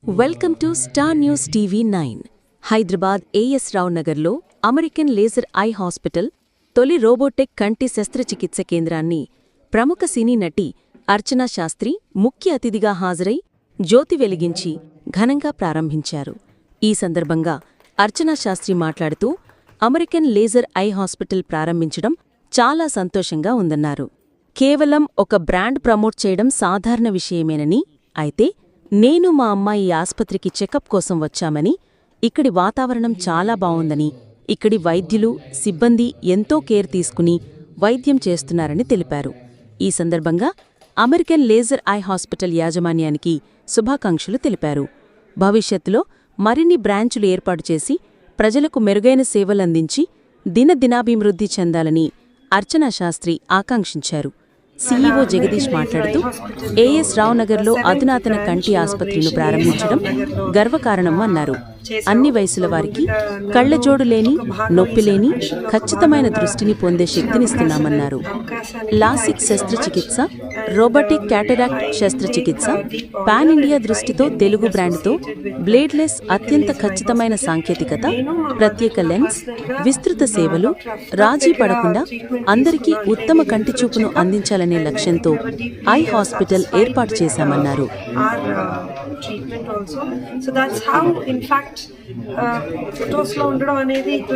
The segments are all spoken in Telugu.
Welcome to star news TV 9. Hyderabad A S నగర్లో అమెరికన్ లేజర్ ఐ హాస్పిటల్ తొలి రోబోటిక్ కంటి శస్త్రచికిత్స కేంద్రాన్ని ప్రముఖ సినీ నటి అర్చనా శాస్త్రి ముఖ్య అతిథిగా హాజరై జ్యోతి వెలిగించి ఘనంగా ప్రారంభించారు. ఈ సందర్భంగా అర్చనా శాస్త్రి మాట్లాడుతూ అమెరికన్ లేజర్ ఐ హాస్పిటల్ ప్రారంభించడం చాలా సంతోషంగా ఉందన్నారు. కేవలం ఒక బ్రాండ్ ప్రమోట్ చేయడం సాధారణ విషయమేనని, అయితే నేను మా అమ్మాయి ఆస్పత్రికి చెకప్ కోసం వచ్చామని, ఇక్కడి వాతావరణం చాలా బావుందని, ఇక్కడి వైద్యులు, సిబ్బంది ఎంతో కేర్ తీసుకుని వైద్యం చేస్తున్నారని తెలిపారు. ఈ సందర్భంగా అమెరికన్ లేజర్ ఐ హాస్పిటల్ యాజమాన్యానికి శుభాకాంక్షలు తెలిపారు. భవిష్యత్తులో మరిన్ని బ్రాంచులు ఏర్పాటు చేసి ప్రజలకు మెరుగైన సేవలందించి దినదినాభివృద్ధి చెందాలని అర్చనా శాస్త్రి ఆకాంక్షించారు. సీఈఓ జగదీష్ మాట్లాడుతూ ఏఎస్ రావు నగర్లో అధునాతన కంటి ఆస్పత్రిను ప్రారంభించడం గర్వకారణం అన్నారు. అన్ని వయసుల వారికి కళ్లజోడు లేని, నొప్పి లేని ఖచ్చితమైన దృష్టిని పొందే శక్తినిస్తున్నామన్నారు. లాసిక్ శస్త్రచికిత్స, రోబోటిక్ క్యాటరాక్ట్ శస్త్రచికిత్స, పాన్ ఇండియా దృష్టితో తెలుగు బ్రాండ్తో బ్లేడ్లెస్ అత్యంత ఖచ్చితమైన సాంకేతికత, ప్రత్యేక లెన్స్, విస్తృత సేవలు, రాజీ పడకుండా అందరికీ ఉత్తమ కంటి చూపును అందించాలనే లక్ష్యంతో ఐ హాస్పిటల్ ఏర్పాటు చేశామన్నారు. ఫొటోస్లో ఉండడం అనేది it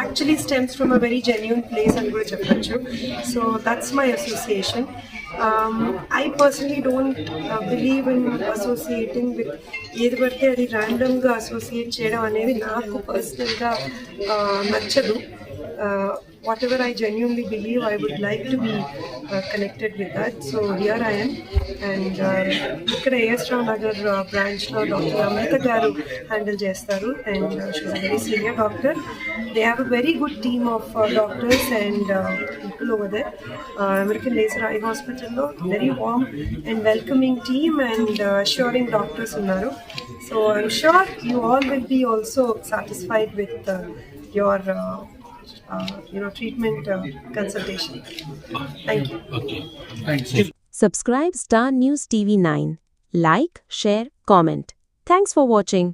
actually stems from a very genuine place అని కూడా చెప్పచ్చు. So that's my association. I personally don't believe in associating with ఏది పడితే అది ర్యాండమ్గా అసోసియేట్ చేయడం అనేది నాకు పర్సనల్గా నచ్చదు. Whatever I genuinely believe, I would like to be connected with that. So here I am, and ikkada AS Rao Nagar branch lo Dr. Amrita garu handle chestaru, and she is a very senior doctor. They have a very good team of doctors and people over there. American Laser Eye Hospital lo very warm and welcoming team and assuring doctors unnaru. So I'm sure you all will be also satisfied with your treatment consultation. Thank you. Okay. Thanks. Subscribe Star News TV 9. Like, share, comment. Thanks for watching.